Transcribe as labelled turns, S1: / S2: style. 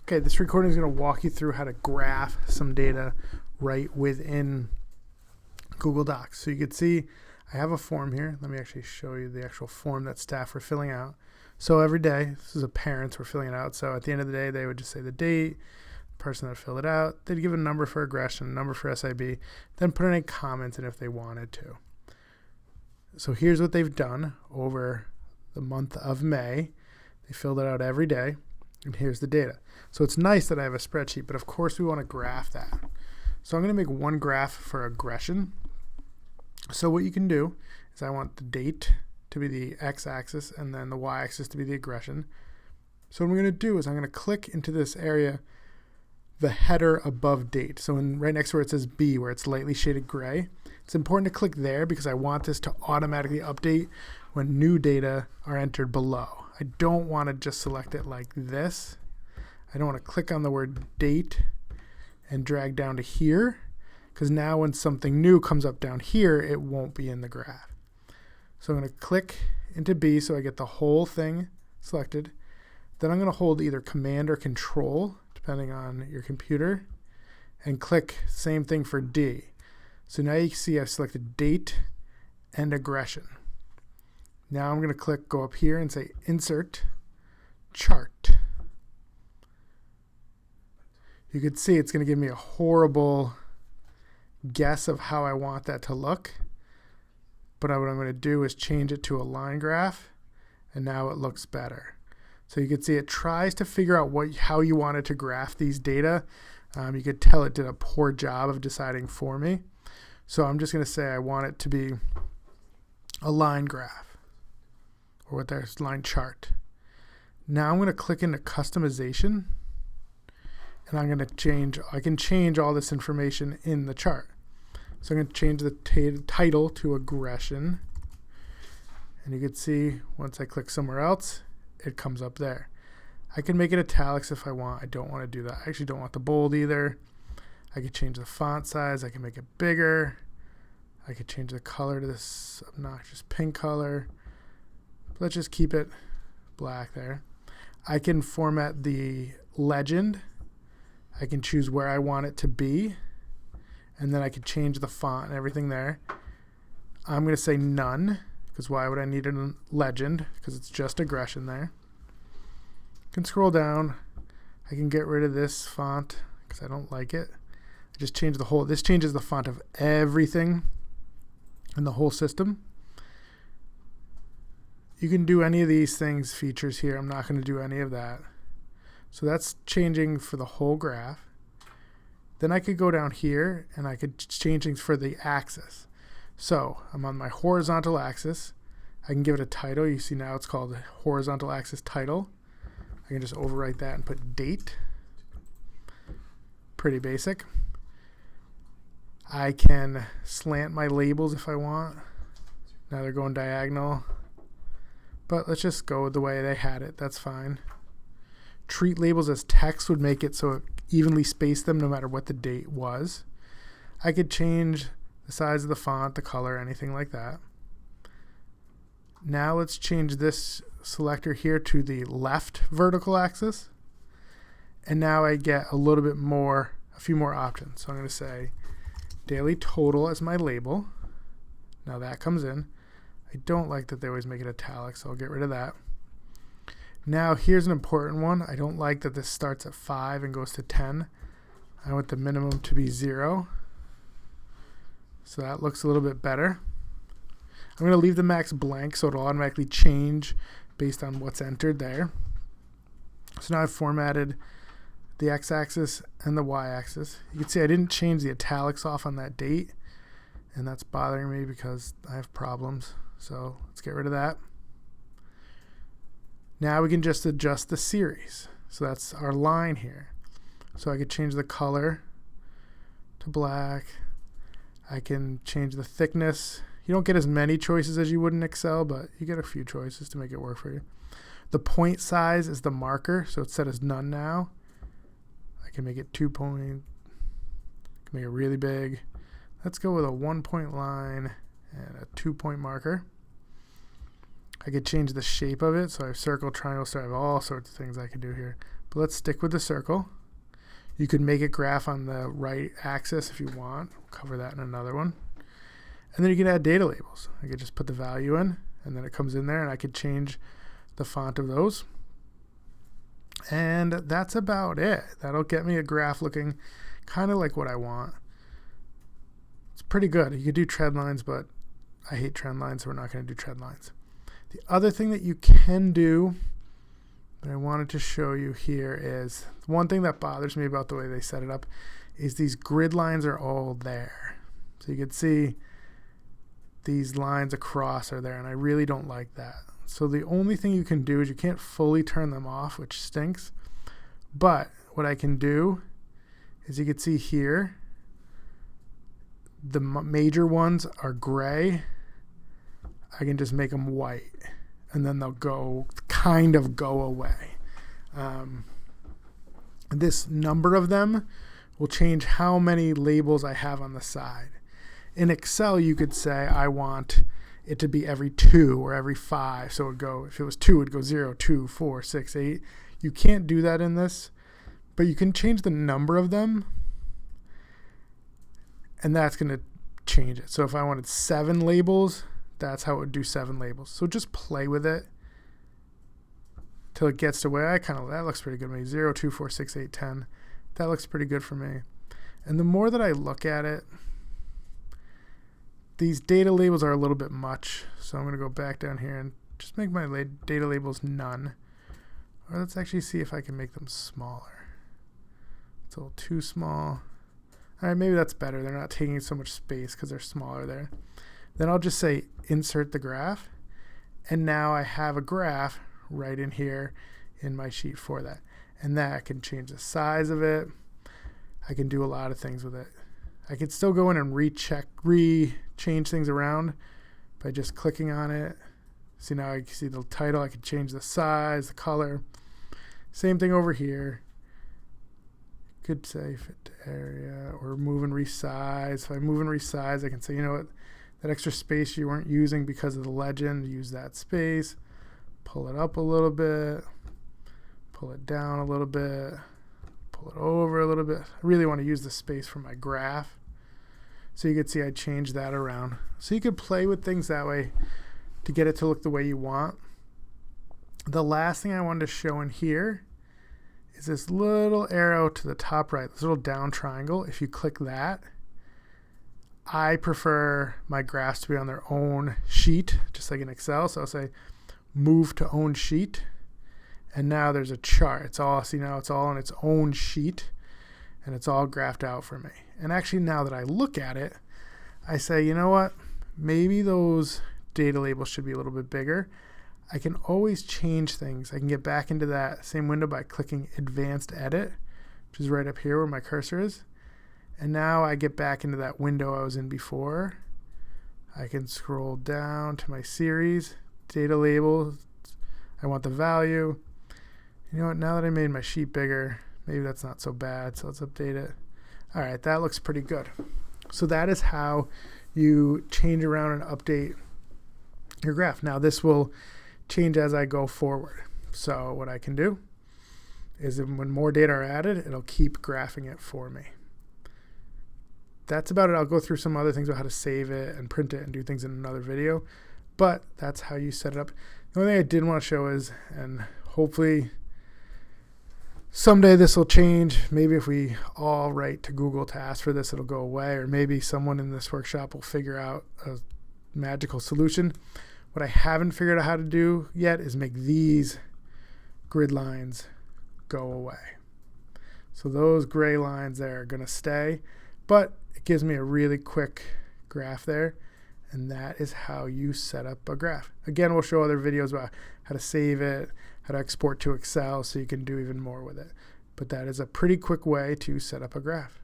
S1: Okay, this recording is going to walk you through how to graph some data right within Google Docs. So you can see I have a form here. Let me actually show you the actual form that staff are filling out. So every day, this is a parents were filling it out. So at the end of the day, they would just say the date, the person that filled it out. They'd give a number for aggression, a number for SIB, then put any comments in if they wanted to. So here's what they've done over the month of May. They filled it out every day. And here's the data. So it's nice that I have a spreadsheet, but of course we want to graph that. So I'm going to make one graph for aggression. So what you can do is I want the date to be the x-axis and then the y-axis to be the aggression. So what I'm going to do is I'm going to click into this area, the header above date. So right next to where it says B, where it's lightly shaded gray, it's important to click there because I want this to automatically update when new data are entered below. I don't want to just select it like this. I don't want to click on the word date and drag down to here, because now when something new comes up down here, it won't be in the graph. So I'm going to click into B so I get the whole thing selected. Then I'm going to hold either Command or Control, depending on your computer, and click same thing for D. So now you can see I've selected date and aggression. Now I'm going to go up here and say Insert Chart. You can see it's going to give me a horrible guess of how I want that to look. But what I'm going to do is change it to a line graph, and now it looks better. So you can see it tries to figure out how you want it to graph these data. You could tell it did a poor job of deciding for me. So I'm just going to say I want it to be a line graph, or what there's line chart. Now I'm going to click into customization, and I'm going to I can change all this information in the chart. So I'm going to change the title to aggression, and you can see once I click somewhere else, it comes up there. I can make it italics if I want. I don't want to do that. I actually don't want the bold either. I could change the font size. I can make it bigger. I could change the color to this obnoxious pink color. Let's just keep it black there. I can format the legend. I can choose where I want it to be. And then I can change the font and everything there. I'm going to say none, because why would I need a legend? Because it's just aggression there. I can scroll down. I can get rid of this font because I don't like it. I just change this changes the font of everything in the whole system. You can do any of these features here. I'm not going to do any of that. So that's changing for the whole graph. Then I could go down here and I could change things for the axis. So I'm on my horizontal axis. I can give it a title. You see now it's called horizontal axis title. I can just overwrite that and put date. Pretty basic. I can slant my labels if I want. Now they're going diagonal. But let's just go the way they had it. That's fine. Treat labels as text would make it so it evenly spaced them no matter what the date was. I could change the size of the font, the color, anything like that. Now let's change this selector here to the left vertical axis. And now I get a few more options. So I'm going to say daily total as my label. Now that comes in. I don't like that they always make it italic, so I'll get rid of that. Now here's an important one. I don't like that this starts at 5 and goes to 10. I want the minimum to be 0. So that looks a little bit better. I'm going to leave the max blank so it'll automatically change based on what's entered there. So now I've formatted the x-axis and the y-axis. You can see I didn't change the italics off on that date, and that's bothering me because I have problems. So let's get rid of that. Now we can just adjust the series. So that's our line here. So I could change the color to black. I can change the thickness. You don't get as many choices as you would in Excel, but you get a few choices to make it work for you. The point size is the marker, so it's set as none now. I can make it 2 point. I can make it really big. Let's go with a 1 point line and a 2 point marker. I could change the shape of it. So I have circle, triangle, star. I have all sorts of things I could do here. But let's stick with the circle. You could make it graph on the right axis if you want. We'll cover that in another one. And then you can add data labels. I could just put the value in, and then it comes in there, and I could change the font of those. And that's about it. That'll get me a graph looking kind of like what I want. It's pretty good. You could do trend lines, but I hate trend lines, so we're not going to do trend lines. The other thing that you can do that I wanted to show you here is one thing that bothers me about the way they set it up is these grid lines are all there. So you can see these lines across are there, and I really don't like that. So the only thing you can do is you can't fully turn them off, which stinks. But what I can do is you can see here, the major ones are gray. I can just make them white, and then they'll kind of go away. This number of them will change how many labels I have on the side. In Excel, you could say I want it to be every 2 or every 5. So it would go, if it was 2, it would go 0, 2, 4, 6, 8. You can't do that in this, but you can change the number of them, and that's going to change it. So if I wanted 7 labels, that's how it would do 7 labels. So just play with it till it gets to where that looks pretty good to me. 0, 2, 4, 6, 8, 10. That looks pretty good for me. And the more that I look at it, these data labels are a little bit much. So I'm going to go back down here and just make my data labels none. Or let's actually see if I can make them smaller. It's a little too small. All right, maybe that's better. They're not taking so much space because they're smaller there. Then I'll just say insert the graph. And now I have a graph right in here in my sheet for that. And that I can change the size of it. I can do a lot of things with it. I could still go in and change things around by just clicking on it. See, now I can see the title. I can change the size, the color. Same thing over here. Could say fit to area or move and resize. If I move and resize, I can say, you know what, that extra space you weren't using because of the legend, use that space. Pull it up a little bit. Pull it down a little bit. Pull it over a little bit. I really want to use the space for my graph. So you can see I changed that around. So you could play with things that way to get it to look the way you want. The last thing I wanted to show in here is this little arrow to the top right, this little down triangle. If you click that, I prefer my graphs to be on their own sheet, just like in Excel. So I'll say move to own sheet. And now there's a chart. It's all on its own sheet, and it's all graphed out for me. And actually, now that I look at it, I say, you know what? Maybe those data labels should be a little bit bigger. I can always change things. I can get back into that same window by clicking Advanced Edit, which is right up here where my cursor is. And now I get back into that window I was in before. I can scroll down to my series, data labels. I want the value. You know what? Now that I made my sheet bigger, maybe that's not so bad. So let's update it. All right, that looks pretty good. So that is how you change around and update your graph. Now this will change as I go forward. So what I can do is when more data are added, it'll keep graphing it for me. That's about it. I'll go through some other things about how to save it and print it and do things in another video. But that's how you set it up. The only thing I did want to show is, and hopefully someday this will change. Maybe if we all write to Google to ask for this, it'll go away. Or maybe someone in this workshop will figure out a magical solution. What I haven't figured out how to do yet is make these grid lines go away. So those gray lines there are going to stay. But it gives me a really quick graph there. And that is how you set up a graph. Again, we'll show other videos about how to save it, how to export to Excel so you can do even more with it. But that is a pretty quick way to set up a graph.